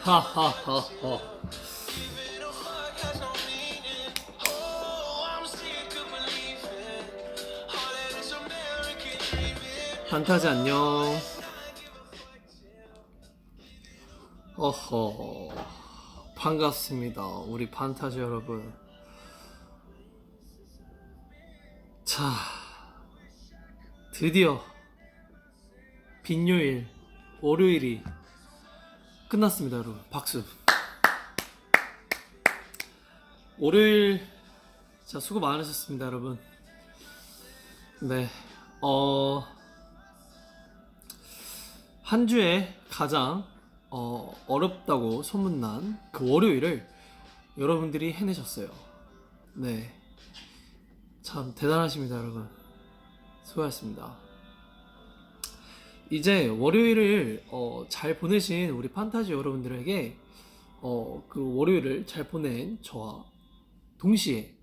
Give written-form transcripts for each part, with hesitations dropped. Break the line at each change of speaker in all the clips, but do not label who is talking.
하하하하. 판타지 안녕. 어허, 반갑습니다 우리 판타지 여러분. 자, 드디어 빈요일 월요일이 끝났습니다 여러분. 박수. 월요일 자 수고 많으셨습니다 여러분. 네, 한 주에 가장 어렵다고 소문난 그 월요일을 여러분들이 해내셨어요. 네, 참 대단하십니다 여러분. 수고하셨습니다. 이제 월요일을 잘 보내신 우리 판타지 여러분들에게 그 월요일을 잘 보낸 저와 동시에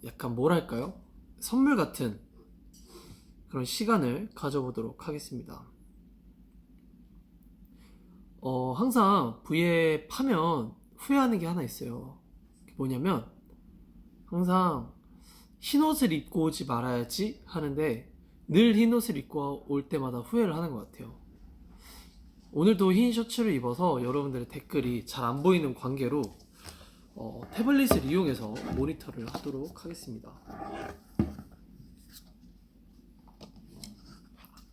약간 뭐랄까요? 선물 같은 그런 시간을 가져보도록 하겠습니다. 항상 V앱 하면 후회하는 게 하나 있어요. 뭐냐면 항상 흰옷을 입고 오지 말아야지 하는데 늘 흰옷을 입고 올 때마다 후회를 하는 것 같아요. 오늘도 흰 셔츠를 입어서 여러분들의 댓글이 잘 안 보이는 관계로 태블릿을 이용해서 모니터를 하도록 하겠습니다.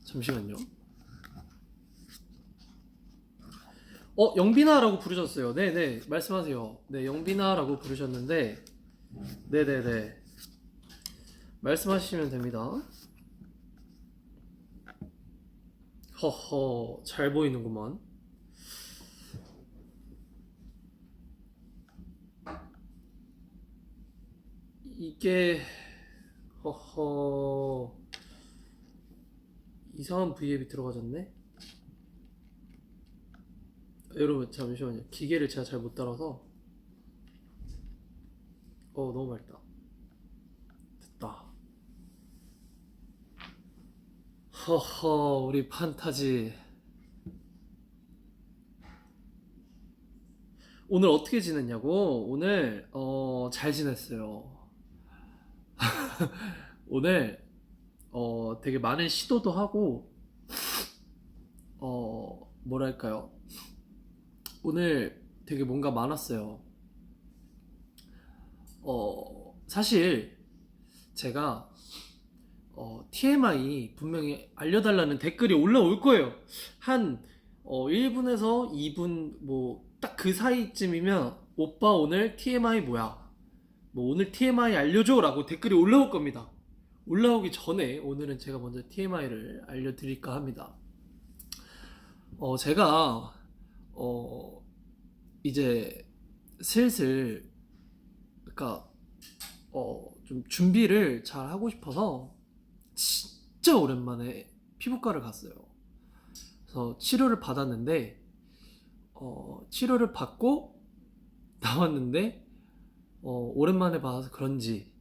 잠시만요. 영빈아라고 부르셨어요. 네네, 말씀하세요. 네, 영빈아라고 부르셨는데 네네네, 말씀하시면 됩니다. 허허, 잘 보이는구만. 이게 허허, 이상한 V앱이 들어가졌네. 여러분 잠시만요. 기계를 제가 잘 못 따라서. 너무 맑다. 됐다. 허허, 우리 판타지 오늘 어떻게 지냈냐고? 오늘 잘 지냈어요. 오늘 되게 많은 시도도 하고 뭐랄까요? 오늘 되게 뭔가 많았어요. 사실 제가 TMI 분명히 알려달라는 댓글이 올라올 거예요. 한 1분에서 2분 뭐 딱 그 사이쯤이면 오빠 오늘 TMI 뭐야? 뭐 오늘 TMI 알려줘 라고 댓글이 올라올 겁니다. 올라오기 전에 오늘은 제가 먼저 TMI를 알려드릴까 합니다. 제가 이제 슬슬 그러니까 좀 준비를 잘 하고 싶어서 진짜 오랜만에 피부과를 갔어요. 그래서 치료를 받았는데 치료를 받고 나왔는데 오랜만에 받아서 그런지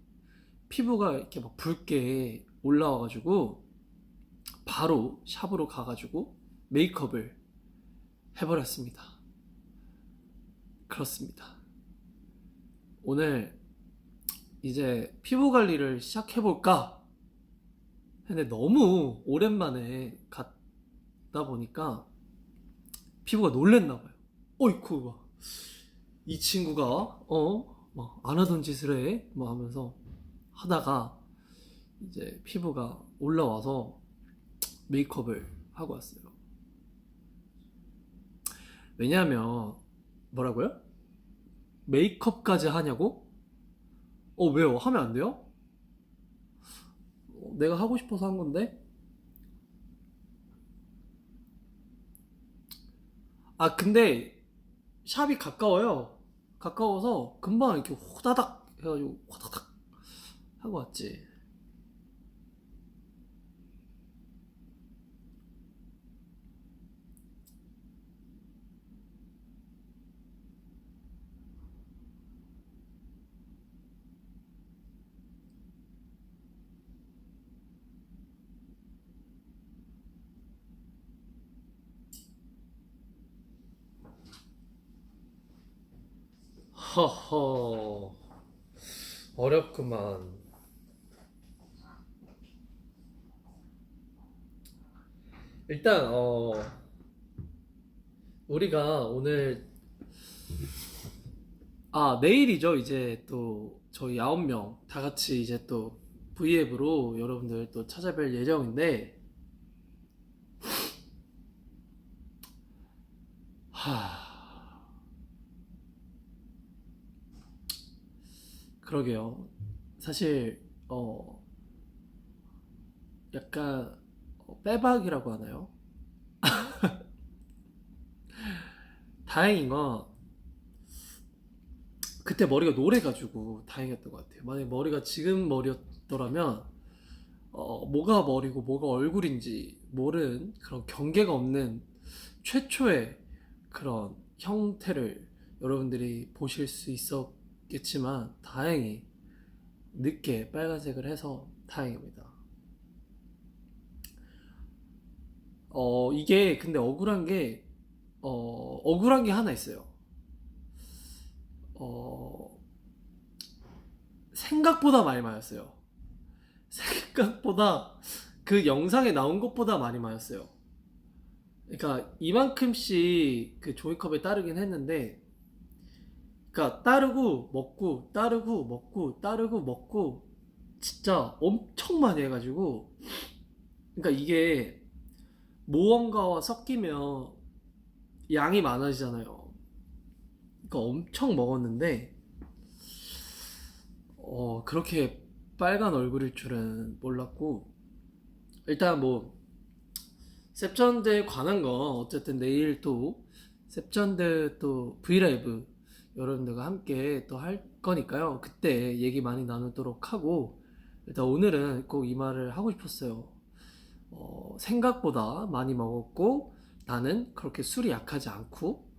피부가 이렇게 막 붉게 올라와가지고 바로 샵으로 가가지고 메이크업을 해버렸습니다. 그렇습니다. 오늘 이제 피부 관리를 시작해볼까 했는데 너무 오랜만에 갔다 보니까 피부가 놀랬나봐요. 어이쿠, 막 이 친구가 막 안 하던 짓을 해? 막 하면서 하다가 이제 피부가 올라와서 메이크업을 하고 왔어요. 왜냐하면 뭐라고요? 메이크업까지 하냐고? 왜요? 하면 안 돼요? 내가 하고 싶어서 한 건데. 근데 샵이 가까워요. 가까워서 금방 이렇게 호다닥 해가지고 호다닥 하고 왔지. 허허, 어렵구만. 일단 우리가 오늘 내일이죠. 이제 또 저희 9명 다 같이 이제 또 V앱으로 여러분들 또 찾아뵐 예정인데, 하, 그러게요. 사실 약간 빼박이라고 하나요? 다행인 건 그때 머리가 노래가지고 다행이었던 것 같아요. 만약에 머리가 지금 머리였더라면 뭐가 머리고 뭐가 얼굴인지 모른 그런 경계가 없는 최초의 그런 형태를 여러분들이 보실 수 있었겠지만, 다행히 늦게 빨간색을 해서 다행입니다. 이게 근데 억울한 게 하나 있어요. 어, 생각보다 많이 맞았어요. 생각보다 그 영상에 나온 것보다 많이 맞았어요. 그러니까 이만큼씩 그 종이컵에 따르긴 했는데, 그러니까 따르고 먹고 따르고 먹고 따르고 먹고 진짜 엄청 많이 해가지고, 그러니까 이게 무언가와 섞이면 양이 많아지잖아요. 그러니까 엄청 먹었는데 그렇게 빨간 얼굴일 줄은 몰랐고, 일단 뭐 셉전드에 관한 건 어쨌든 내일 또 셉전드 또 브이라이브 여러분들과 함께 또 할 거니까요. 그때 얘기 많이 나누도록 하고, 일단 오늘은 꼭 이 말을 하고 싶었어요. 생각보다 많이 먹었고 나는 그렇게 술이 약하지 않고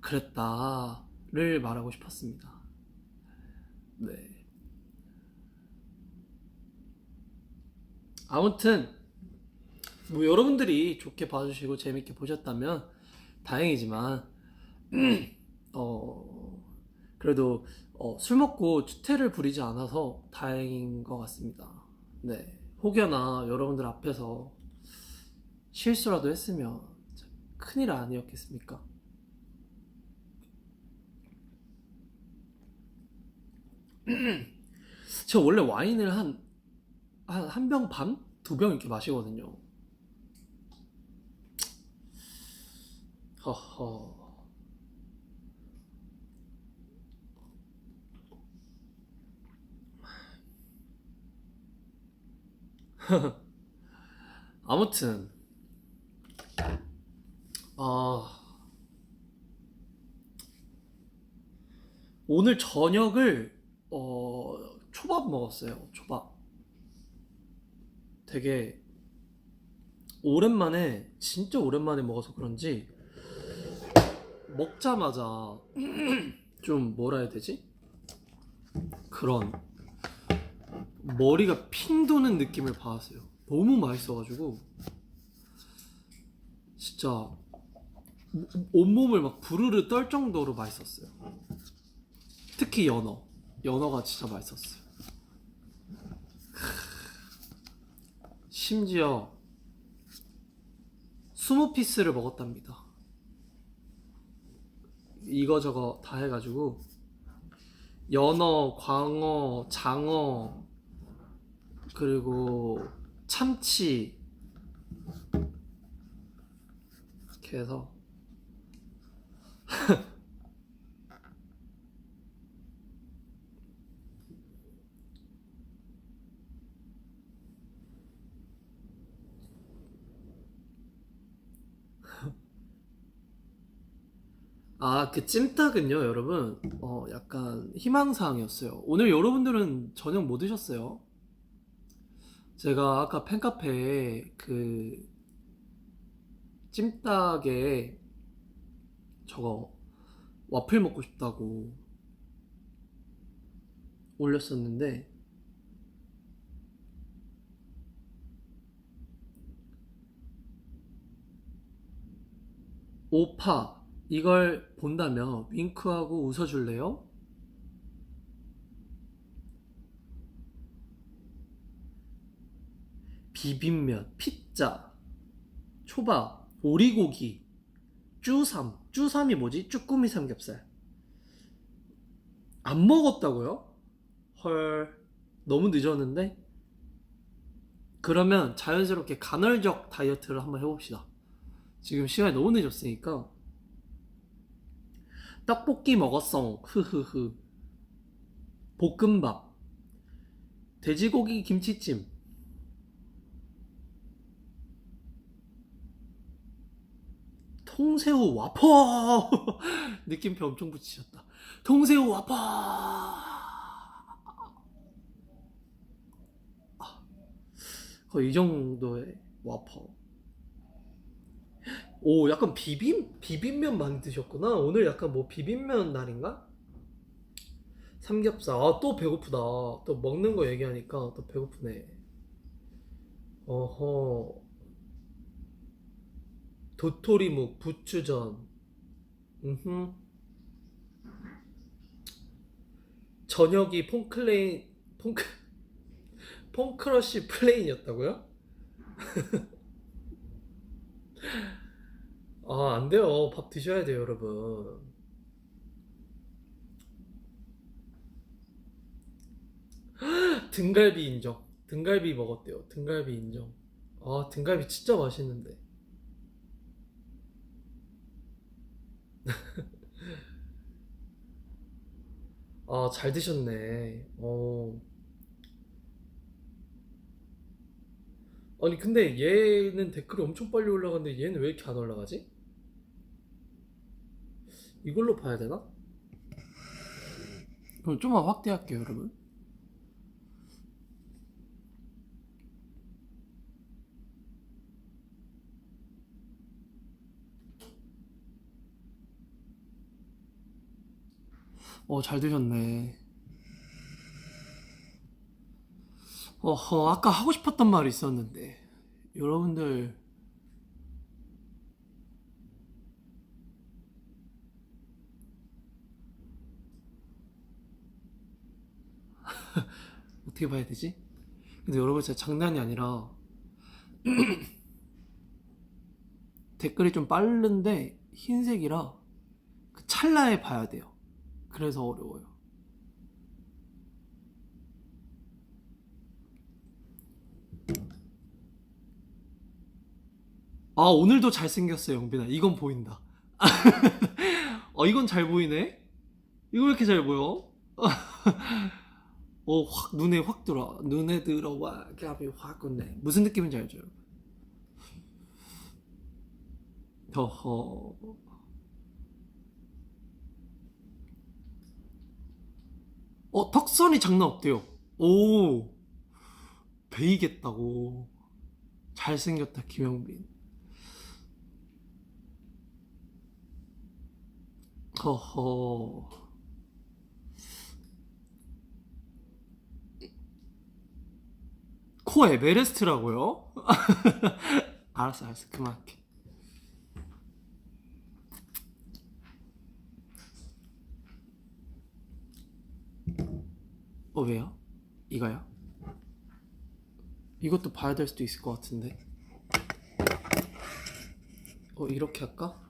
그랬다를 말하고 싶었습니다. 네. 아무튼 뭐 여러분들이 좋게 봐주시고 재밌게 보셨다면 다행이지만, 어, 그래도 술 먹고 추태를 부리지 않아서 다행인 것 같습니다. 네. 혹여나 여러분들 앞에서 실수라도 했으면 참 큰일 아니었겠습니까? 저 원래 와인을 한 병 반? 2병 이렇게 마시거든요. 허허. 아무튼, 아, 오늘 저녁을, 초밥 먹었어요. 초밥. 되게 오랜만에, 진짜 오랜만에 먹어서 그런지, 먹자마자 좀 뭐라 해야 되지? 그런 머리가 핑 도는 느낌을 받았어요. 너무 맛있어가지고 진짜 온몸을 막 부르르 떨 정도로 맛있었어요. 특히 연어가 진짜 맛있었어요. 심지어 20피스를 먹었답니다. 이거저거 다 해가지고 연어, 광어, 장어, 그리고 참치, 이렇게 해서 그 찜닭은요, 여러분, 약간 희망사항이었어요. 오늘 여러분들은 저녁 뭐 드셨어요? 제가 아까 팬카페에 그 찜닭에 저거 와플 먹고 싶다고 올렸었는데, 오파 이걸 본다면 윙크하고 웃어줄래요? 비빔면, 피자, 초밥, 오리고기, 쭈삼. 쭈삼이 뭐지? 쭈꾸미 삼겹살. 안 먹었다고요? 헐, 너무 늦었는데? 그러면 자연스럽게 간헐적 다이어트를 한번 해봅시다. 지금 시간이 너무 늦었으니까. 떡볶이 먹었어. 흐흐흐. 볶음밥, 돼지고기 김치찜, 통새우 와퍼. 느낌표 엄청 붙이셨다. 통새우 와퍼. 거의 이 정도의 와퍼. 오, 약간 비빔면 많이 드셨구나. 오늘 약간 뭐 비빔면 날인가? 삼겹살. 아, 또 배고프다. 또 먹는 거 얘기하니까 또 배고프네. 어허. 도토리묵, 부추전. 음흠. 저녁이 폰크러쉬 플레인이었다고요? 아, 안 돼요. 밥 드셔야 돼요, 여러분. 등갈비 인정. 등갈비 먹었대요. 등갈비 인정. 아, 등갈비 진짜 맛있는데. 아, 잘 드셨네. 아니, 근데 얘는 댓글이 엄청 빨리 올라가는데 얘는 왜 이렇게 안 올라가지? 이걸로 봐야 되나? 그럼 좀만 확대할게요, 여러분. 잘 드셨네. 어허, 아까 하고 싶었던 말이 있었는데. 여러분들, 어떻게 봐야 되지? 근데 여러분, 진짜 장난이 아니라, 댓글이 좀 빠른데, 흰색이라, 그 찰나에 봐야 돼요. 그래서 어려워요. 아, 오늘도 잘생겼어요, 영빈아. 이건 보인다. 이건 잘 보이네? 이거 왜 이렇게 잘 보여? 확, 눈에 확 들어와. 눈에 들어와. 갑이 확 웃네. 무슨 느낌인지 알죠? 허허. 턱선이 장난 없대요. 오, 베이겠다고. 잘생겼다, 김영빈. 허허. 코 에베레스트라고요? 알았어, 알았어. 그만할게. 왜요? 이거요? 이것도 봐야 될 수도 있을 것 같은데. 이렇게 할까?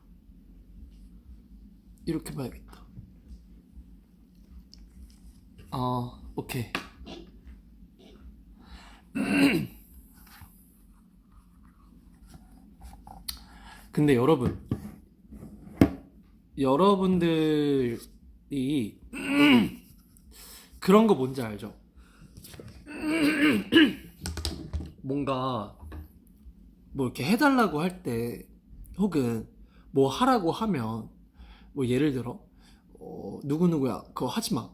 이렇게 봐야겠다. 오케이. 근데 여러분들이 그런 거 뭔지 알죠? 뭔가 뭐 이렇게 해달라고 할 때, 혹은 뭐 하라고 하면, 뭐 예를 들어 누구누구야 그거 하지 마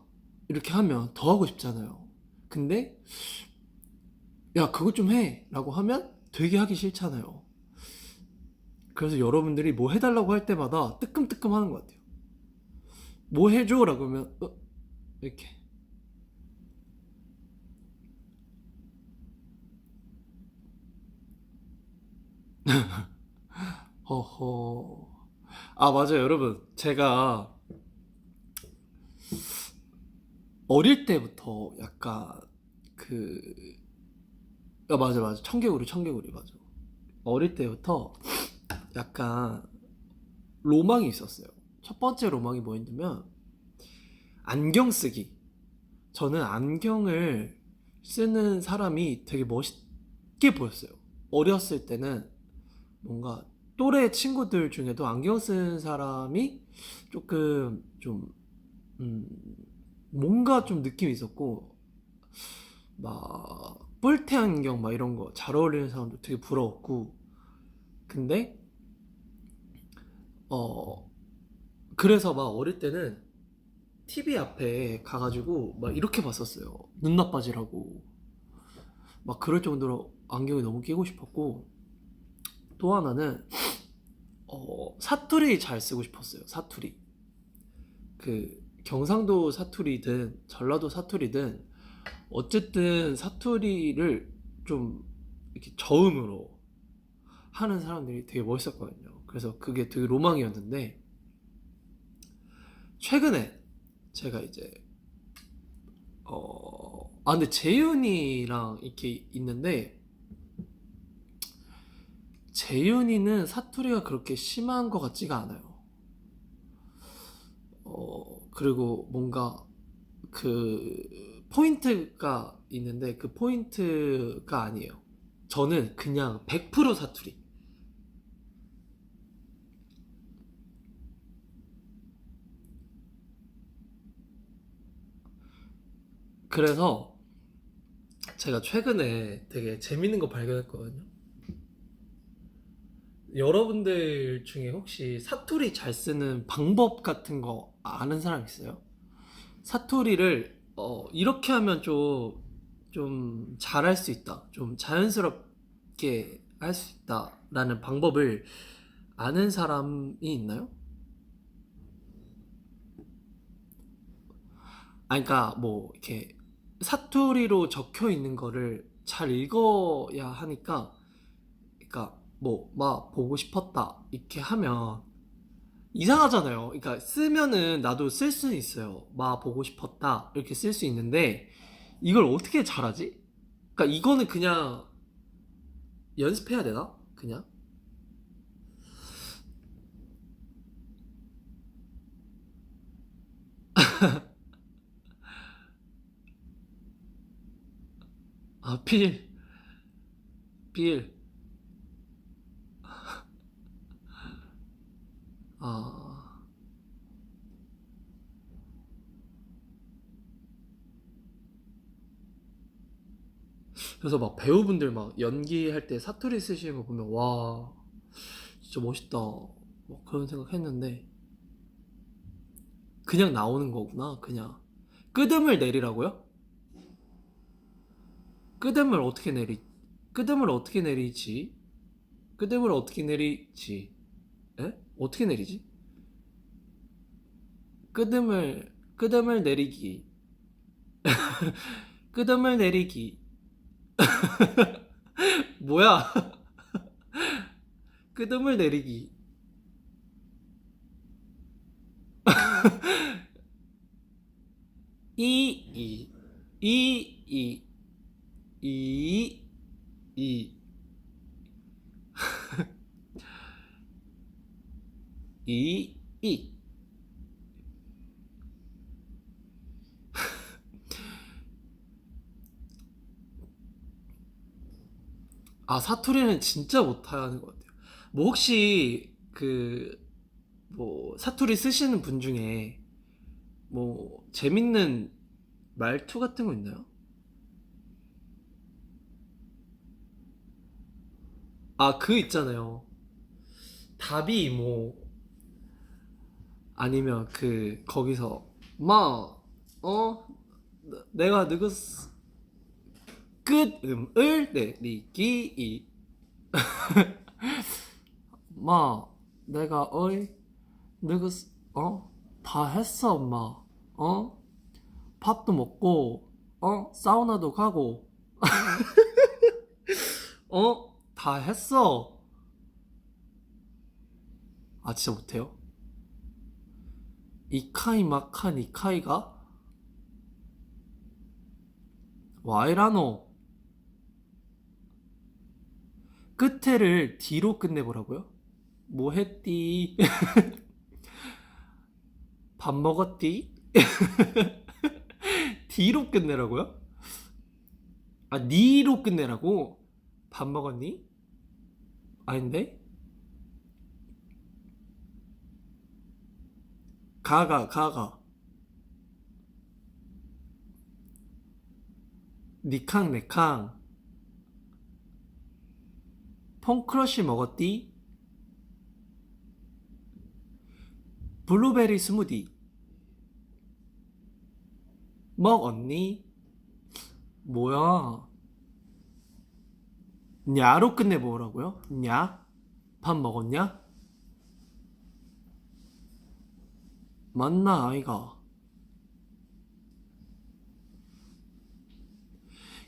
이렇게 하면 더 하고 싶잖아요. 근데 야 그거 좀 해 라고 하면 되게 하기 싫잖아요. 그래서 여러분들이 뭐 해달라고 할 때마다 뜨끔뜨끔 하는 것 같아요. 뭐 해줘 라고 하면 이렇게. 허허. 아, 맞아요, 여러분. 제가 어릴 때부터 약간 그, 아, 맞아, 맞아. 청개구리, 맞아. 어릴 때부터 약간 로망이 있었어요. 첫 번째 로망이 뭐였냐면, 안경 쓰기. 저는 안경을 쓰는 사람이 되게 멋있게 보였어요. 어렸을 때는 뭔가 또래 친구들 중에도 안경 쓰는 사람이 조금 좀, 음, 뭔가 좀 느낌이 있었고, 막, 뿔테 안경 막 이런 거 잘 어울리는 사람도 되게 부러웠고, 근데, 어, 그래서 막 어릴 때는 TV 앞에 가가지고 막 이렇게 봤었어요. 눈 나빠지라고. 막 그럴 정도로 안경이 너무 끼고 싶었고, 또 하나는, 사투리 잘 쓰고 싶었어요. 사투리. 그, 경상도 사투리든, 전라도 사투리든, 어쨌든 사투리를 좀 이렇게 저음으로 하는 사람들이 되게 멋있었거든요. 그래서 그게 되게 로망이었는데, 최근에 제가 이제 근데 재윤이랑 이렇게 있는데, 재윤이는 사투리가 그렇게 심한 것 같지가 않아요. 그리고 뭔가 그 포인트가 있는데 그 포인트가 아니에요. 저는 그냥 100% 사투리. 그래서 제가 최근에 되게 재밌는 거 발견했거든요. 여러분들 중에 혹시 사투리 잘 쓰는 방법 같은 거 아는 사람 있어요? 사투리를 이렇게 하면 좀 잘할 수 있다. 좀 자연스럽게 할 수 있다라는 방법을 아는 사람이 있나요? 아, 그러니까 뭐 이렇게 사투리로 적혀 있는 거를 잘 읽어야 하니까, 그러니까 뭐 막 보고 싶었다 이렇게 하면 이상하잖아요. 그러니까 쓰면은 나도 쓸 수는 있어요. 막 보고 싶었다 이렇게 쓸 수 있는데 이걸 어떻게 잘하지? 그러니까 이거는 그냥 연습해야 되나? 그냥? 아, 필. 아, 그래서 막 배우분들 막 연기할 때 사투리 쓰시는 거 보면, 와, 진짜 멋있다. 뭐 그런 생각 했는데, 그냥 나오는 거구나, 그냥. 끄듬을 내리라고요? 끄듬을 어떻게 내리, 끄듬을 어떻게 내리지? 끄듬을 어떻게 내리지? 에? 어떻게 내리지? 끄듬을 내리기. 끄듬을 내리기. 뭐야? 끄듬을 내리기. 이, 이, 이, 이, 이, 이. 아, 사투리는 진짜 못하는 것 같아요. 뭐 혹시 그 뭐 사투리 쓰시는 분 중에 뭐 재밌는 말투 같은 거 있나요? 아, 그 있잖아요. 답이 뭐 아니면 그 거기서 내가 느긋 끝음을 내리기 마 내가 느긋 다 했어 엄마. 어 밥도 먹고 사우나도 가고 다 했어. 아 진짜 못해요? 이카이 마카 니카이가 와이라노 끝에를 D로 끝내보라고요? 뭐 했디? 밥 먹었디? D로 끝내라고요? 아 니로 끝내라고? 밥 먹었니? 아닌데? 가가 니캉 내캉 퐁크러쉬 먹었디? 블루베리 스무디 먹었니? 뭐야? 냐로 끝내보라고요? 냐? 밥 먹었냐? 맞나 아이가?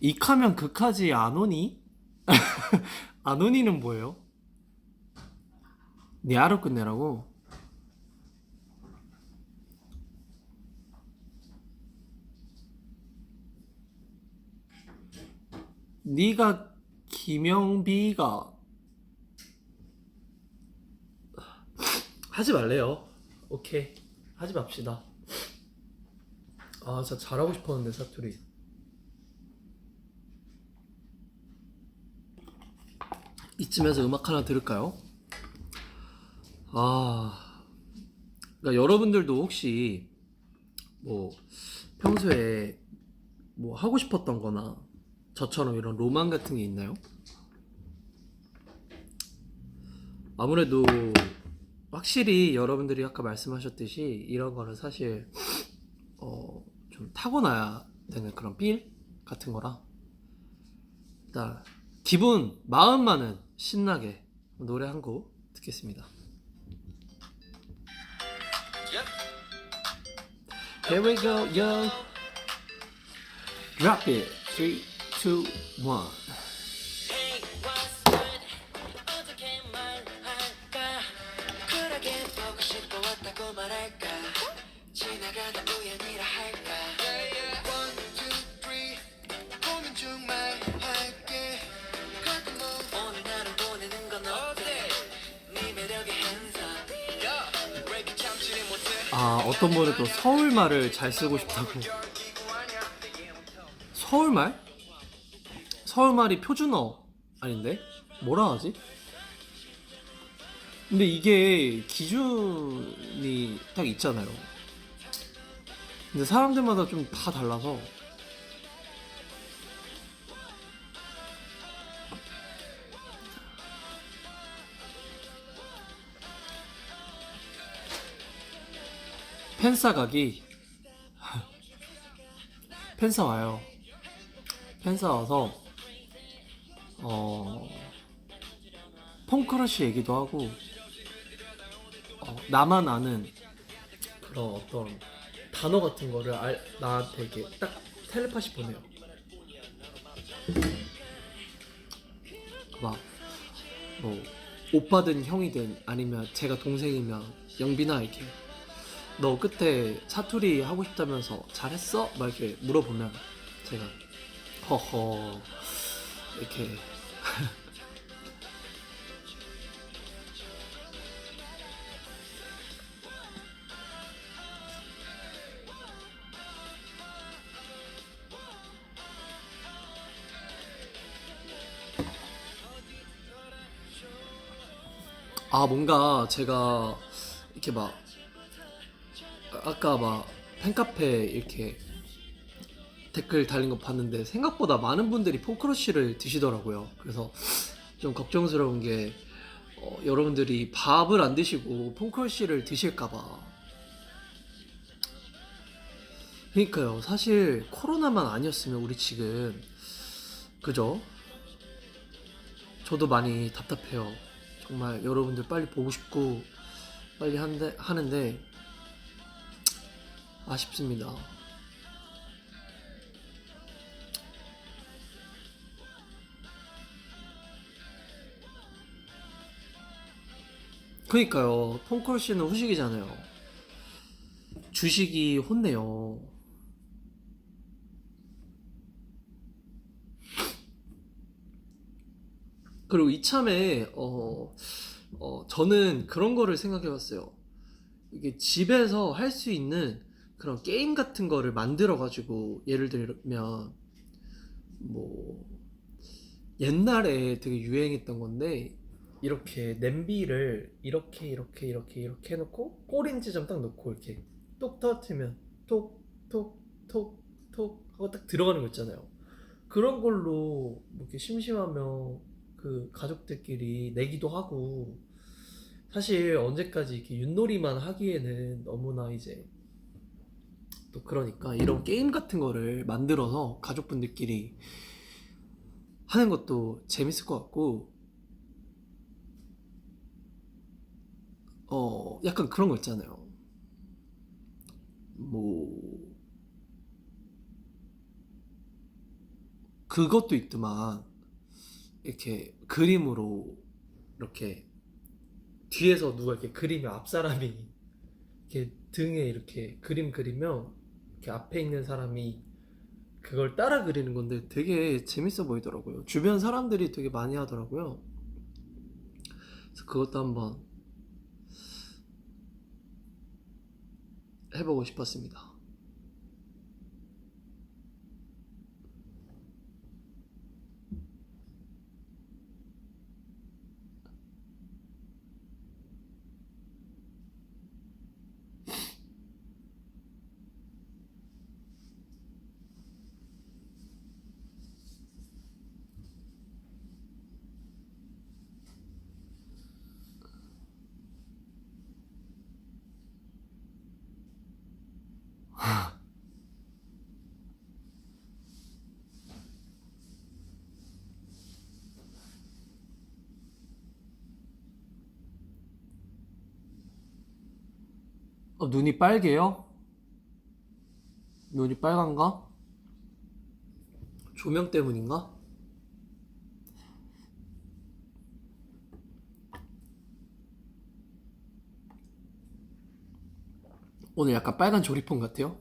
익하면 극하지 안 오니? 안 오니는 뭐예요? 냐로 끝내라고? 네가 김영비가 하지 말래요. 오케이 하지 맙시다. 아 진짜 잘하고 싶었는데 사투리. 이쯤에서 음악 하나 들을까요? 아 그러니까 여러분들도 혹시 뭐 평소에 뭐 하고 싶었던 거나 저처럼 이런 로망 같은 게 있나요? 아무래도 확실히 여러분들이 아까 말씀하셨듯이 이런 거는 사실 좀 타고나야 되는 그런 필 같은 거라 일단 기분 마음만은 신나게 노래 한 곡 듣겠습니다. Here we go, yo. Drop it. 3, 2, 1.
Hey, what's good? 어떻게 말할까? 쿨하게 보고 싶어 왔다고 말할까? 지나가다 우연이라 할까? One, two, three. 고민 중 말할게. 가끔 뭐 오늘 나를 보내는 건 어때? 네 매력에 hands up. 왜 이렇게 참지를 못해?
아, 어떤 분은 또 서울말을 잘 쓰고 싶다고. 서울말? 서울말이 표준어 아닌데? 뭐라 하지? 근데 이게 기준이 딱 있잖아요. 근데 사람들마다 좀 다 달라서 팬싸 가기 팬싸 와요. 팬싸 와서 펑크러쉬 얘기도 하고 나만 아는 그런 어떤 단어 같은 거를 나한테 이렇게 딱 텔레파시 보내요. 막 뭐 오빠든 형이든 아니면 제가 동생이면 영빈아 이렇게 너 그때 사투리 하고 싶다면서 잘했어? 막 이렇게 물어보면 제가 허허 이렇게 뭔가 제가 이렇게 막 아까 막 팬카페 이렇게 댓글 달린 거 봤는데 생각보다 많은 분들이 폰크러쉬를 드시더라고요. 그래서 좀 걱정스러운 게 여러분들이 밥을 안 드시고 폰크러쉬를 드실까봐. 그러니까요. 사실 코로나만 아니었으면 우리 지금 그죠? 저도 많이 답답해요. 정말 여러분들 빨리 보고 싶고 빨리 하는데 아쉽습니다. 그니까요. 톰 크루시는 후식이잖아요. 주식이 혼내요. 그리고 이참에 저는 그런 거를 생각해봤어요. 이게 집에서 할 수 있는 그런 게임 같은 거를 만들어가지고 예를 들면 뭐 옛날에 되게 유행했던 건데 이렇게 냄비를 이렇게 해놓고 꼬린지점 딱 놓고 이렇게 똑 터트리면 톡톡톡톡 하고 딱 들어가는 거 있잖아요. 그런 걸로 뭐 이렇게 심심하면 그 가족들끼리 내기도 하고 사실 언제까지 이렇게 윷놀이만 하기에는 너무나 이제 또 그러니까 이런 게임 같은 거를 만들어서 가족분들끼리 하는 것도 재밌을 것 같고 약간 그런 거 있잖아요. 뭐 그것도 있더만 이렇게 그림으로 이렇게 뒤에서 누가 이렇게 그리면 앞 사람이 이렇게 등에 이렇게 그림 그리면 이렇게 앞에 있는 사람이 그걸 따라 그리는 건데 되게 재밌어 보이더라고요. 주변 사람들이 되게 많이 하더라고요. 그래서 그것도 한번 해보고 싶었습니다. 눈이 빨개요? 눈이 빨간가? 조명 때문인가? 오늘 약간 빨간 조리폰 같아요?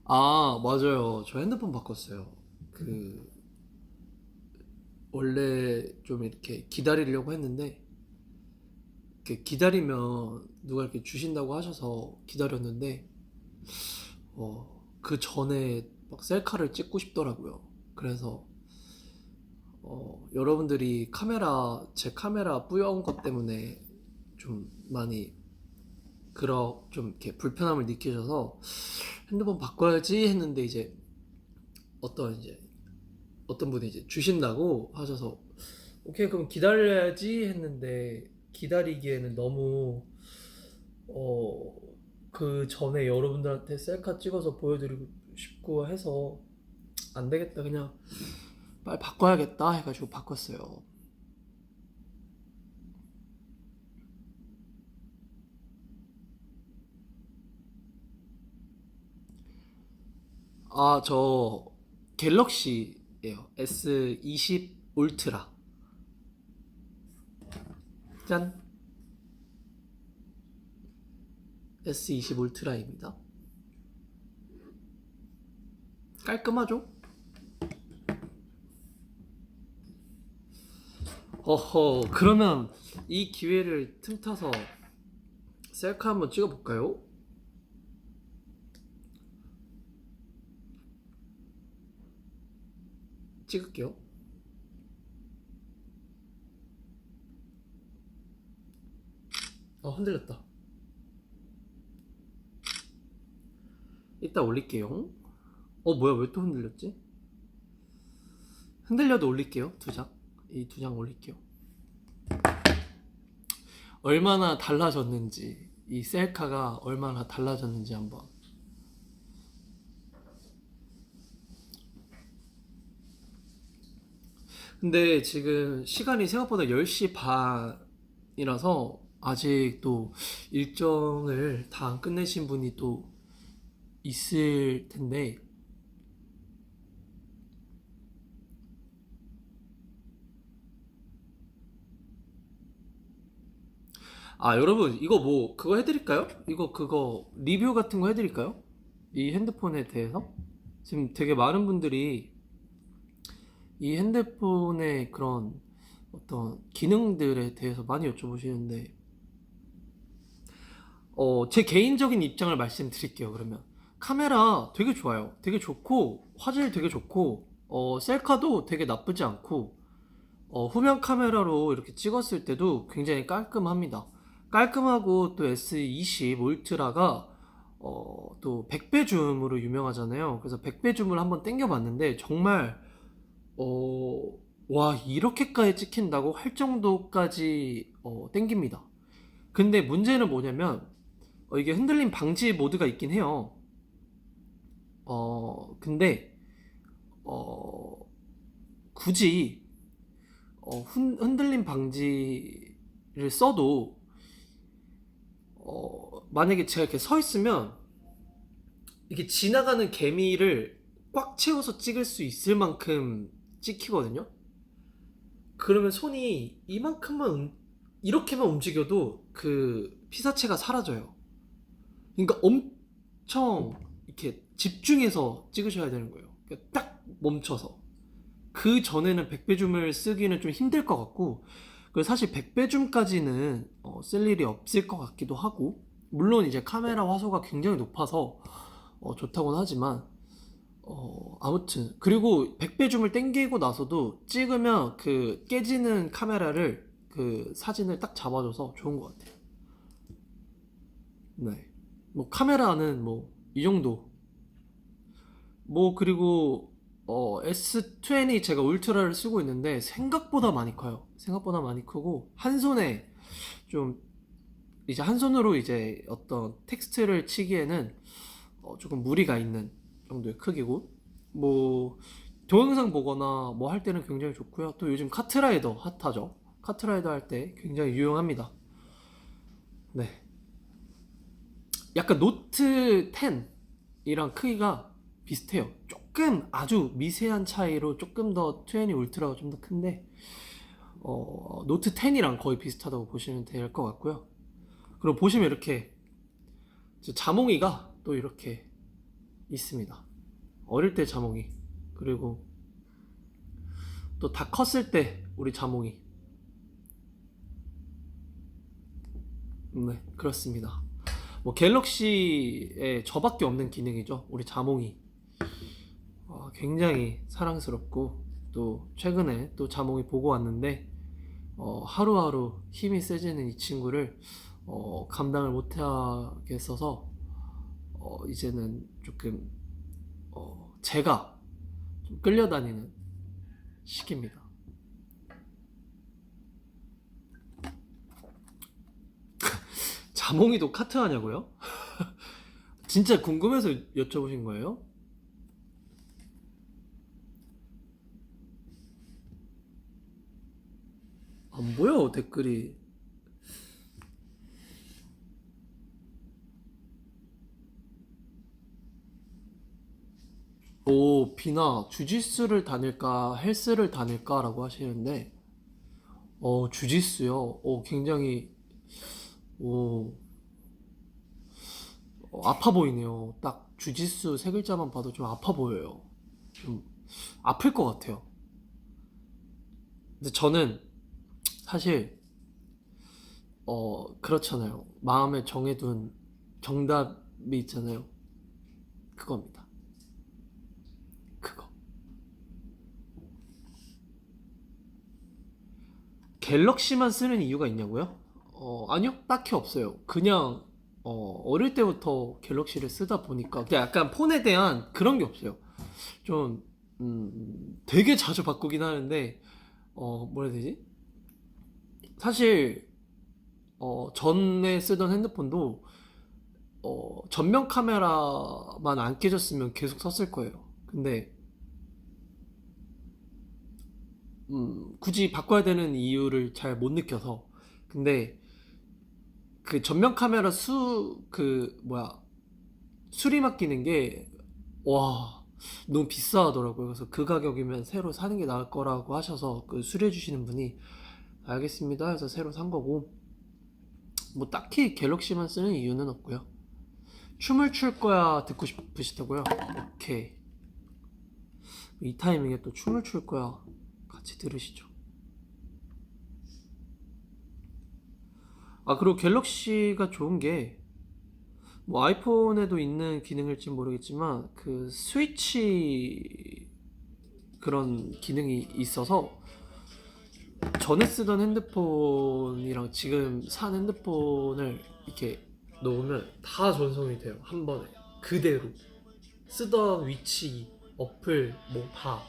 아, 맞아요. 저 핸드폰 바꿨어요. 그, 원래 좀 이렇게 기다리려고 했는데, 이렇게 기다리면 누가 이렇게 주신다고 하셔서 기다렸는데, 그 전에 막 셀카를 찍고 싶더라고요. 그래서, 여러분들이 제 카메라 뿌여온 것 때문에 좀 많이, 좀 이렇게 불편함을 느끼셔서 핸드폰 바꿔야지 했는데, 이제, 어떤 분이 이제 주신다고 하셔서 오케이 그럼 기다려야지 했는데 기다리기에는 너무 어, 그 전에 여러분들한테 셀카 찍어서 보여드리고 싶고 해서 안 되겠다 그냥 빨리 바꿔야겠다 해가지고 바꿨어요. 아, 저 갤럭시예요. S20 울트라. 짠. S20 울트라입니다. 깔끔하죠? 그러면 이 기회를 틈타서 셀카 한번 찍어볼까요? 찍을게요. 흔들렸다. 이따 올릴게요. 뭐야, 왜 또 흔들렸지? 흔들려도 올릴게요. 이 두 장 올릴게요. 얼마나 달라졌는지, 이 셀카가 얼마나 달라졌는지 한번. 근데 지금 시간이 생각보다 10시 반이라서 아직 또 일정을 다 안 끝내신 분이 또 있을 텐데, 아, 여러분, 이거 뭐, 그거 해드릴까요? 이거, 그거, 리뷰 같은 거 해드릴까요? 이 핸드폰에 대해서? 지금 되게 많은 분들이 이 핸드폰의 그런 어떤 기능들에 대해서 많이 여쭤보시는데, 제 개인적인 입장을 말씀드릴게요, 그러면. 카메라 되게 좋아요. 되게 좋고, 화질 되게 좋고, 셀카도 되게 나쁘지 않고, 후면 카메라로 이렇게 찍었을 때도 굉장히 깔끔합니다. 깔끔하고 또 S20 울트라가 또 100배 줌으로 유명하잖아요. 그래서 100배 줌을 한번 당겨봤는데 정말 어, 와 이렇게까지 찍힌다고 할 정도까지 당깁니다. 근데 문제는 뭐냐면 이게 흔들림 방지 모드가 있긴 해요. 근데 어, 굳이 흔들림 방지를 써도 만약에 제가 이렇게 서 있으면 이게 지나가는 개미를 꽉 채워서 찍을 수 있을 만큼 찍히거든요. 그러면 손이 이만큼만 이렇게만 움직여도 그 피사체가 사라져요. 그러니까 엄청 이렇게 집중해서 찍으셔야 되는 거예요. 그러니까 딱 멈춰서. 그 전에는 백배줌을 쓰기는 좀 힘들 것 같고, 그리고 사실 백배줌까지는 쓸 일이 없을 것 같기도 하고, 물론 이제 카메라 화소가 굉장히 높아서 좋다고는 하지만, 아무튼 그리고 백배줌을 땡기고 나서도 찍으면 그 깨지는 카메라를 그 사진을 딱 잡아줘서 좋은 것 같아요. 네, 뭐 카메라는 뭐 이 정도. 뭐 그리고 S20 제가 울트라를 쓰고 있는데 생각보다 많이 커요. 생각보다 많이 크고 한 손에 좀 이제 한 손으로 이제 어떤 텍스트를 치기에는 조금 무리가 있는 정도의 크기고 뭐 동영상 보거나 뭐 할 때는 굉장히 좋고요. 또 요즘 카트라이더 핫하죠. 카트라이더 할 때 굉장히 유용합니다. 네, 약간 노트 10이랑 크기가 비슷해요. 조금 아주 미세한 차이로 조금 더 20 울트라가 좀 더 큰데 노트 10이랑 거의 비슷하다고 보시면 될 것 같고요. 그리고 보시면 이렇게 자몽이가 또 이렇게 있습니다. 어릴 때 자몽이, 그리고 또 다 컸을 때 우리 자몽이. 네, 그렇습니다. 뭐 갤럭시에 저밖에 없는 기능이죠. 우리 자몽이. 굉장히 사랑스럽고 또 최근에 또 자몽이 보고 왔는데 하루하루 힘이 세지는 이 친구를 감당을 못하겠어서 이제는 조금 제가 좀 끌려다니는 시기입니다. 자몽이도 카트 하냐고요? 진짜 궁금해서 여쭤보신 거예요? 안 보여 댓글이. 오, 비나 주짓수를 다닐까 헬스를 다닐까 라고 하시는데 주짓수요. 굉장히 오, 아파 보이네요. 딱 주짓수 세 글자만 봐도 좀 아파 보여요. 좀 아플 것 같아요. 근데 저는 사실 그렇잖아요. 마음에 정해둔 정답이 있잖아요. 그겁니다. 그거. 갤럭시만 쓰는 이유가 있냐고요? 아니요, 딱히 없어요. 그냥 어릴 때부터 갤럭시를 쓰다 보니까 그냥 약간 폰에 대한 그런 게 없어요. 좀 되게 자주 바꾸긴 하는데 뭐라 해야 되지? 사실 전에 쓰던 핸드폰도 전면 카메라만 안 깨졌으면 계속 썼을 거예요. 근데 굳이 바꿔야 되는 이유를 잘 못 느껴서. 근데 그 전면 카메라 수리막 끼는 게, 와, 너무 비싸더라고요. 그래서 그 가격이면 새로 사는 게 나을 거라고 하셔서 그 수리해 주시는 분이 알겠습니다 해서 새로 산 거고, 뭐 딱히 갤럭시만 쓰는 이유는 없고요. 춤을 출 거야 듣고 싶으시다고요? 오케이. 이 타이밍에 또 춤을 출 거야 같이 들으시죠. 아, 그리고 갤럭시가 좋은 게, 뭐 아이폰에도 있는 기능일지 모르겠지만 그 스위치 그런 기능이 있어서 전에 쓰던 핸드폰이랑 지금 산 핸드폰을 이렇게 놓으면 다 전송이 돼요. 한 번에 그대로 쓰던 위치, 어플 뭐 다.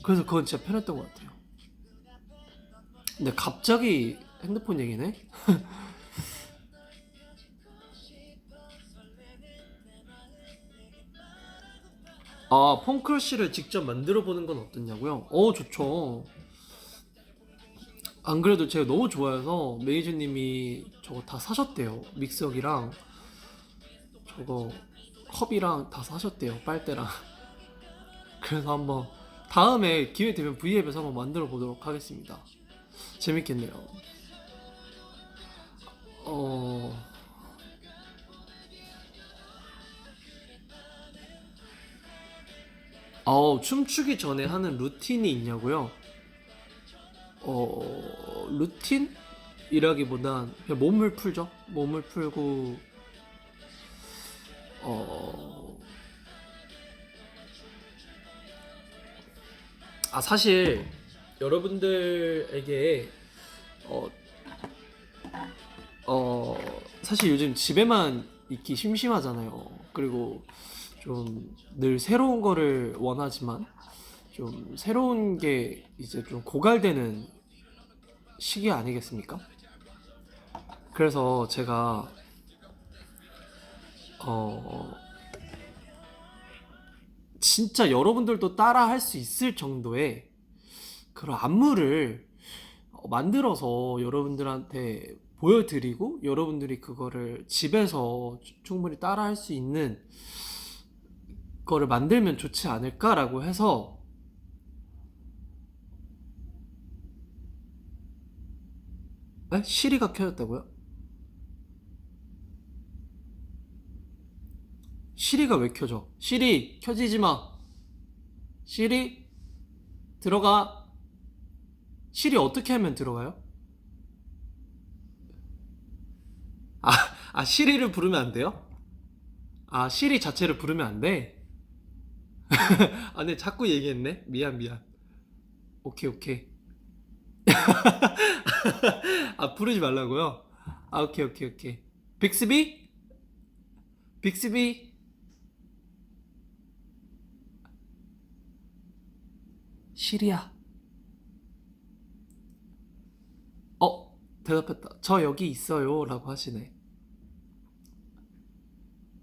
그래서 그건 진짜 편했던 것 같아요. 근데 갑자기 핸드폰 얘기네? 아, 폰크러쉬를 직접 만들어 보는 건 어떻냐고요? 좋죠. 안 그래도 제가 너무 좋아해서 매니저님이 저거 다 사셨대요. 믹서기랑 저거 컵이랑 다 사셨대요. 빨대랑. 그래서 한번 다음에 기회 되면 V앱에서 한번 만들어 보도록 하겠습니다. 재밌겠네요. 어... 춤추기 전에 하는 루틴이 있냐고요? 루틴이라기보단 그냥 몸을 풀죠. 몸을 풀고, 어, 사실 여러분들에게, 어, 사실 요즘 집에만 있기 심심하잖아요. 그리고 좀 늘 새로운 거를 원하지만 좀 새로운 게 이제 좀 고갈되는 시기 아니겠습니까? 그래서 제가 어 진짜 여러분들도 따라 할 수 있을 정도의 그런 안무를 만들어서 여러분들한테 보여드리고 여러분들이 그거를 집에서 충분히 따라 할 수 있는 거를 만들면 좋지 않을까라고 해서 시리가 켜졌다고요? 시리가 왜 켜져? 시리 켜지지 마. 시리 들어가. 시리 어떻게 하면 들어가요? 아, 시리를 부르면 안 돼요? 시리 자체를 부르면 안 돼? 네, 자꾸 얘기했네. 미안, 미안. 오케이, 오케이. 부르지 말라고요? 오케이, 오케이, 오케이. 빅스비? 빅스비? 시리야. 대답했다. 저 여기 있어요. 라고 하시네.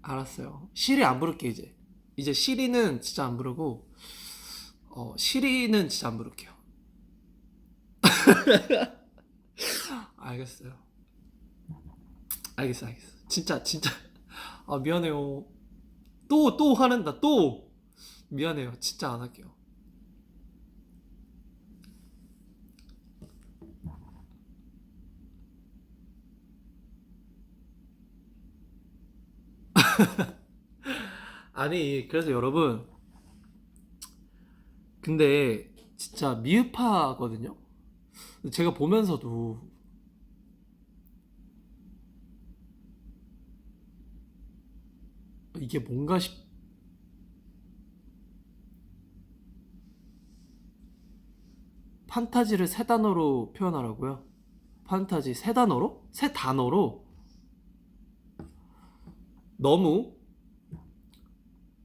알았어요. 시리 안 부를게, 이제. 이제 시리는 진짜 안 부르고, 시리는 진짜 안 부를게요. 알겠어요. 알겠어, 알겠어. 진짜, 진짜. 미안해요. 또 화낸다, 또! 미안해요. 진짜 안 할게요. 아니, 그래서 여러분, 근데 진짜 미흡하거든요? 제가 보면서도 이게 뭔가 판타지를 세 단어로 표현하라고요? 판타지 세 단어로? 세 단어로? 너무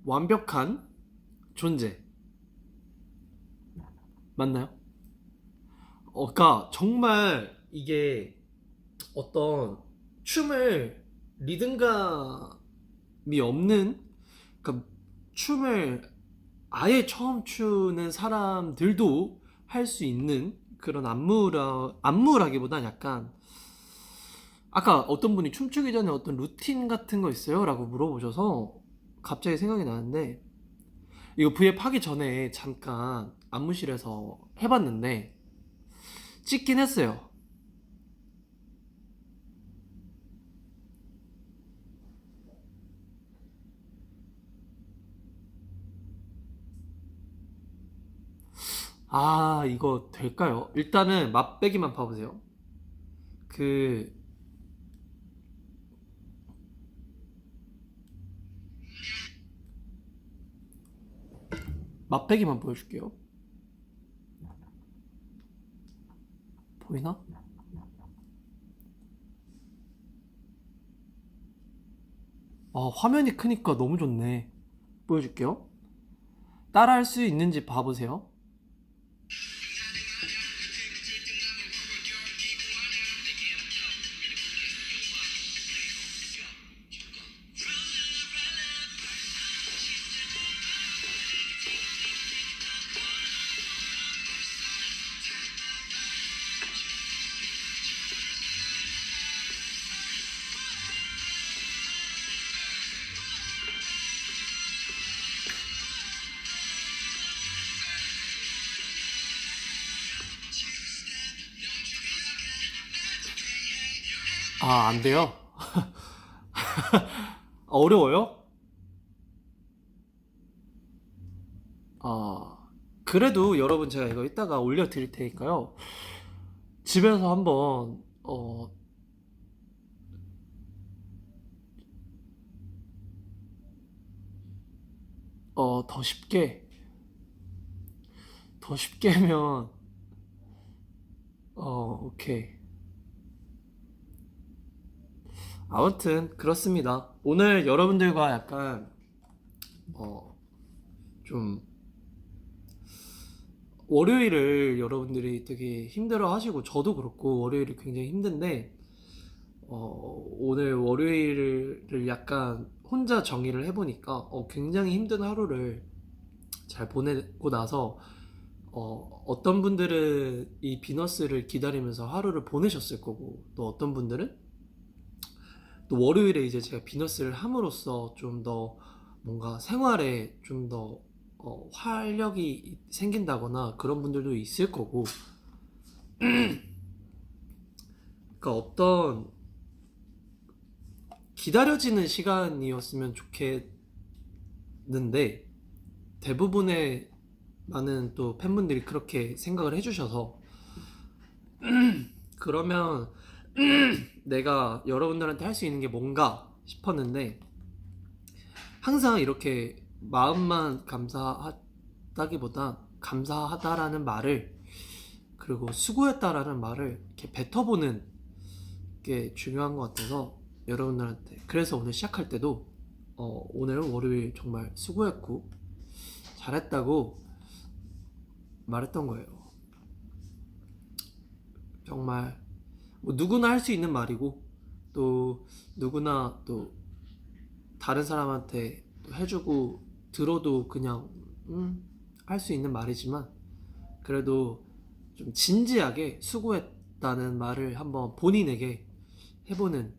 완벽한 존재. 맞나요? 그러니까 정말 이게 어떤 춤을 리듬감이 없는, 그러니까 춤을 아예 처음 추는 사람들도 할 수 있는 그런 안무라기보단 약간 아까 어떤 분이 춤추기 전에 어떤 루틴 같은 거 있어요? 라고 물어보셔서 갑자기 생각이 나는데, 이거 V앱 하기 전에 잠깐 안무실에서 해봤는데 찍긴 했어요. 아, 이거 될까요? 일단은 맛배기만 봐보세요. 그 맛배기만 보여줄게요. 보이나? 아, 화면이 크니까 너무 좋네. 보여줄게요. 따라할 수 있는지 봐보세요. 아, 안 돼요? 어려워요? 아, 그래도 여러분 제가 이거 이따가 올려드릴 테니까요. 집에서 한번, 더 쉽게, 더 쉽게 하면, 오케이. 아무튼, 그렇습니다. 오늘 여러분들과 약간, 어, 좀, 월요일을 여러분들이 되게 힘들어 하시고, 저도 그렇고, 월요일이 굉장히 힘든데, 오늘 월요일을 약간 혼자 정의를 해보니까, 굉장히 힘든 하루를 잘 보내고 나서, 어떤 분들은 이 비너스를 기다리면서 하루를 보내셨을 거고, 또 어떤 분들은 또 월요일에 이제 제가 비너스를 함으로써 좀 더 뭔가 생활에 좀 더 활력이 생긴다거나 그런 분들도 있을 거고, 그러니까 어떤 기다려지는 시간이었으면 좋겠는데, 대부분의 많은 또 팬분들이 그렇게 생각을 해주셔서, 그러면 내가 여러분들한테 할 수 있는 게 뭔가 싶었는데, 항상 이렇게 마음만 감사하다기보다 감사하다라는 말을, 그리고 수고했다라는 말을 이렇게 뱉어보는 게 중요한 것 같아서 여러분들한테, 그래서 오늘 시작할 때도 오늘 월요일 정말 수고했고 잘했다고 말했던 거예요. 정말 뭐 누구나 할 수 있는 말이고, 또 누구나 또 다른 사람한테 또 해주고 들어도 그냥 할 수 있는 말이지만, 그래도 좀 진지하게 수고했다는 말을 한번 본인에게 해보는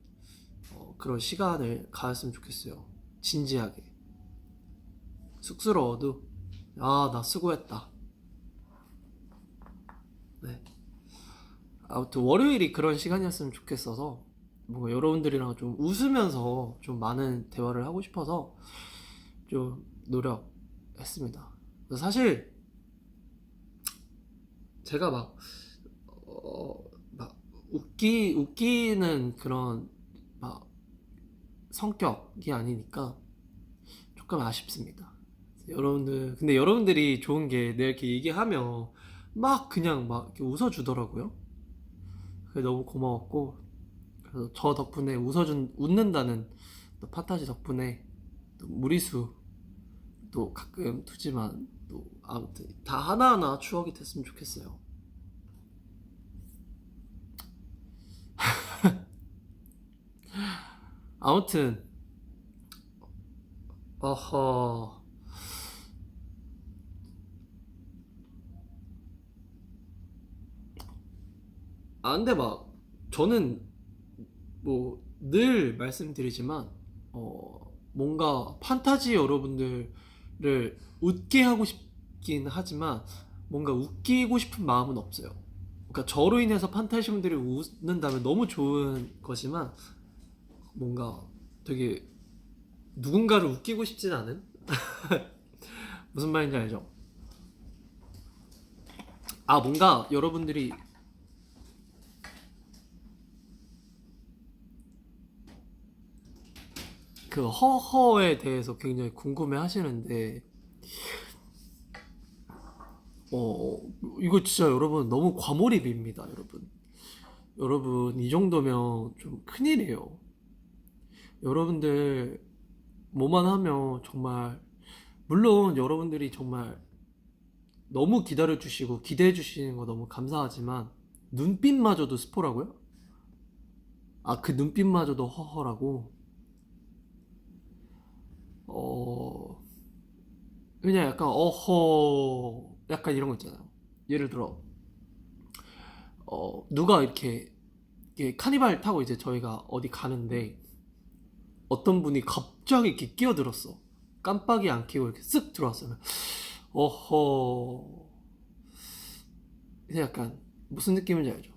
그런 시간을 가졌으면 좋겠어요. 진지하게. 쑥스러워도 아, 나 수고했다. 네. 아무튼 월요일이 그런 시간이었으면 좋겠어서, 뭔가 여러분들이랑 좀 웃으면서 좀 많은 대화를 하고 싶어서 좀 노력했습니다. 사실 제가 막 웃기는 그런 막 성격이 아니니까 조금 아쉽습니다. 근데 여러분들이 좋은 게 내가 이렇게 얘기하면 막 그냥 막 이렇게 웃어주더라고요. 그게 너무 고마웠고, 그래서 저 덕분에 웃는다는 또 파타지 덕분에 또 무리수 또 가끔 두지만, 또 아무튼 다 하나하나 추억이 됐으면 좋겠어요. 아무튼 어허, 근데 막 저는 뭐 늘 말씀드리지만 뭔가 판타지 여러분들을 웃게 하고 싶긴 하지만 뭔가 웃기고 싶은 마음은 없어요. 그러니까 저로 인해서 판타지 분들이 웃는다면 너무 좋은 거지만 뭔가 되게 누군가를 웃기고 싶진 않은 무슨 말인지 알죠? 아 뭔가 여러분들이 그 허허에 대해서 굉장히 궁금해 하시는데 이거 진짜 여러분 너무 과몰입입니다. 여러분 이 정도면 좀 큰일이에요. 여러분들 뭐만 하면 정말 물론 여러분들이 정말 너무 기다려주시고 기대해주시는 거 너무 감사하지만 눈빛마저도 스포라고요? 아 그 눈빛마저도 허허라고? 그냥 약간 어허 약간 이런 거 있잖아요. 예를 들어 누가 이렇게 카니발 타고 이제 저희가 어디 가는데 어떤 분이 갑자기 이렇게 끼어들었어. 깜빡이 안 켜고 이렇게 쓱 들어왔어요. 어허. 그래서 약간 무슨 느낌인지 알죠?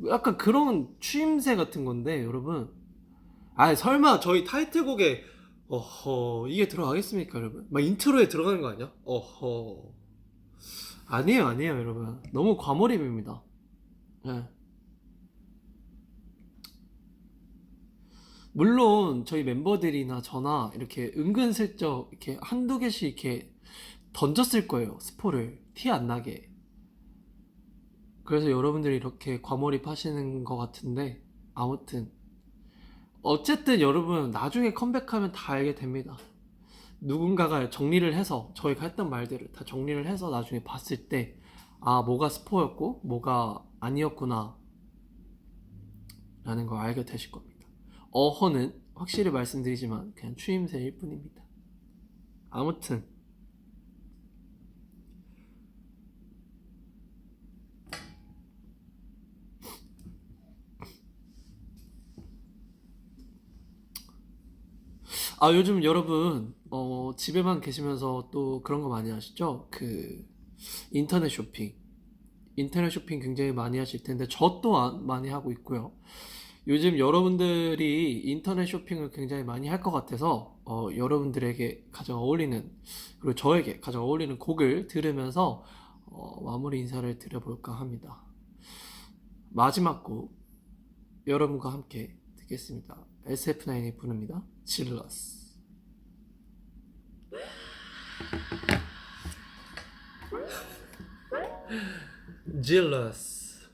약간 그런 추임새 같은 건데 여러분. 아 설마 저희 타이틀곡에 어허 이게 들어가겠습니까 여러분? 막 인트로에 들어가는 거 아니야? 어허. 아니에요 여러분. 너무 과몰입입니다. 네. 물론 저희 멤버들이나 저나 이렇게 은근슬쩍 이렇게 한두 개씩 이렇게 던졌을 거예요. 스포를 티 안 나게. 그래서 여러분들이 이렇게 과몰입하시는 것 같은데 아무튼 어쨌든 여러분 나중에 컴백하면 다 알게 됩니다. 누군가가 정리를 해서 저희가 했던 말들을 다 정리를 해서 나중에 봤을 때 아 뭐가 스포였고 뭐가 아니었구나 라는 걸 알게 되실 겁니다. 어허는 확실히 말씀드리지만 그냥 추임새일 뿐입니다. 아무튼 아 요즘 여러분 집에만 계시면서 또 그런 거 많이 하시죠? 그 인터넷 쇼핑 굉장히 많이 하실 텐데 저 또한 많이 하고 있고요. 요즘 여러분들이 인터넷 쇼핑을 굉장히 많이 할 것 같아서 여러분들에게 가장 어울리는 그리고 저에게 가장 어울리는 곡을 들으면서 마무리 인사를 드려볼까 합니다. 마지막 곡 여러분과 함께 듣겠습니다. SF9이 부릅니다. 질러스. 질러스.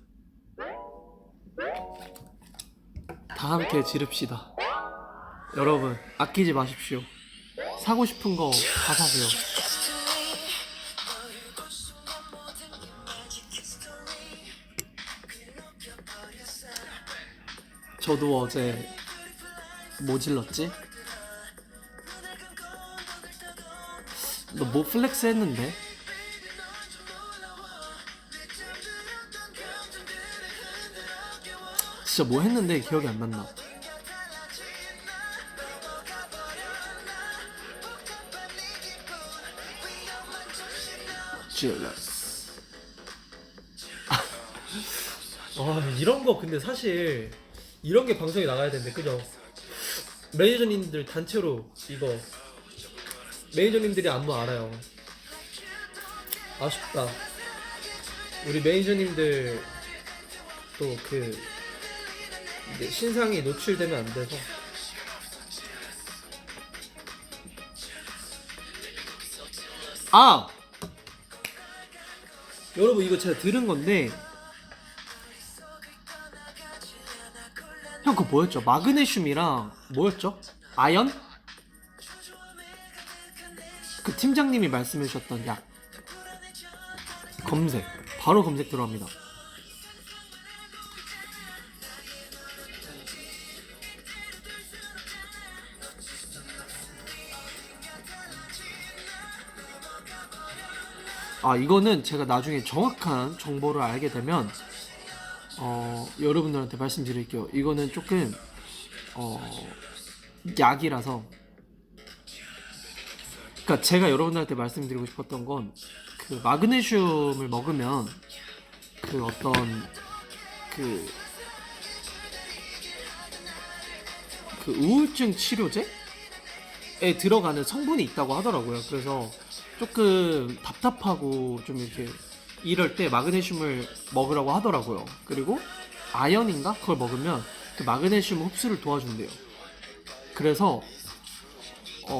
다 함께 지릅시다. 여러분 아끼지 마십시오. 사고 싶은 거 다 사세요. 저도 어제 뭐 질렀지? 너 뭐 플렉스 했는데? 진짜 뭐 했는데 기억이 안 난다. 질러스. 이런 거 근데 사실 이런 게 방송에 나가야 되는데 그죠? 매니저님들 단체로 이거 매니저님들이 안무 알아요. 아쉽다. 우리 매니저님들 또 그 신상이 노출되면 안 돼서. 아! 여러분 이거 제가 들은 건데 형 그거 뭐였죠? 마그네슘이랑 뭐였죠? 아연? 그 팀장님이 말씀해 주셨던 약 검색 바로 검색 들어갑니다. 아 이거는 제가 나중에 정확한 정보를 알게 되면 여러분들한테 말씀드릴게요. 이거는 조금 약이라서. 그러니까 제가 여러분들한테 말씀드리고 싶었던 건 그 마그네슘을 먹으면 그 어떤 그, 그 우울증 치료제에 들어가는 성분이 있다고 하더라고요. 그래서 조금 답답하고 좀 이렇게 이럴 때 마그네슘을 먹으라고 하더라고요. 그리고 아연인가? 그걸 먹으면 그 마그네슘 흡수를 도와준대요. 그래서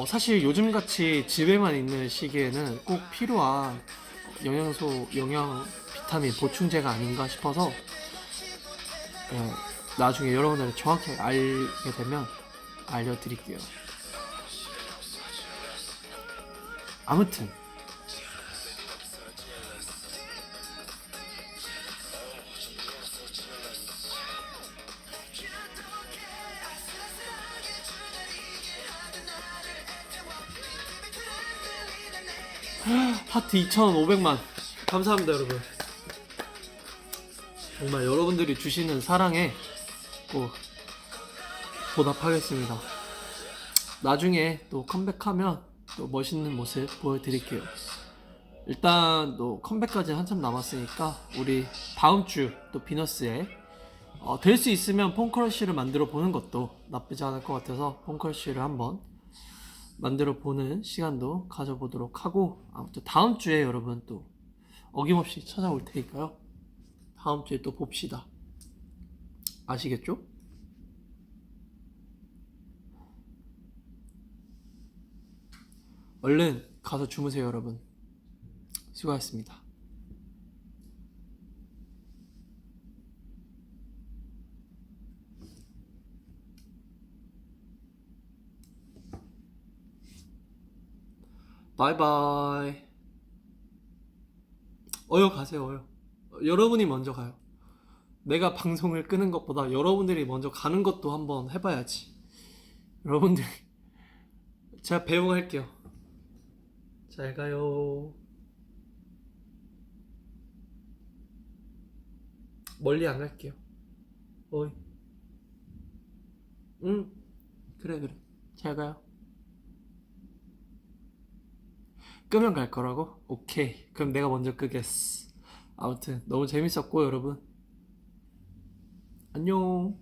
사실 요즘같이 집에만 있는 시기에는 꼭 필요한 영양소, 영양, 비타민 보충제가 아닌가 싶어서 나중에 여러분들 정확히 알게 되면 알려드릴게요. 아무튼 하트 2,500만 감사합니다 여러분. 정말 여러분들이 주시는 사랑에 꼭 보답하겠습니다. 나중에 또 컴백하면 또 멋있는 모습 보여드릴게요. 일단 또 컴백까지 한참 남았으니까 우리 다음 주 또 비너스에 될 수 있으면 폰크러쉬를 만들어 보는 것도 나쁘지 않을 것 같아서 폰크러쉬를 한번 만들어 보는 시간도 가져보도록 하고, 아무튼 다음 주에 여러분 또 어김없이 찾아올 테니까요. 다음 주에 또 봅시다. 아시겠죠? 얼른 가서 주무세요 여러분. 수고하셨습니다. 바이바이. 어여 가세요 어여. 여러분이 먼저 가요. 내가 방송을 끄는 것보다 여러분들이 먼저 가는 것도 한번 해봐야지. 여러분들이 제가 배웅할게요. 잘 가요. 멀리 안 갈게요. 어이. 응. 그래. 잘 가요. 끄면 갈 거라고? 오케이. 그럼 내가 먼저 끄겠어. 아무튼 너무 재밌었고 여러분. 안녕.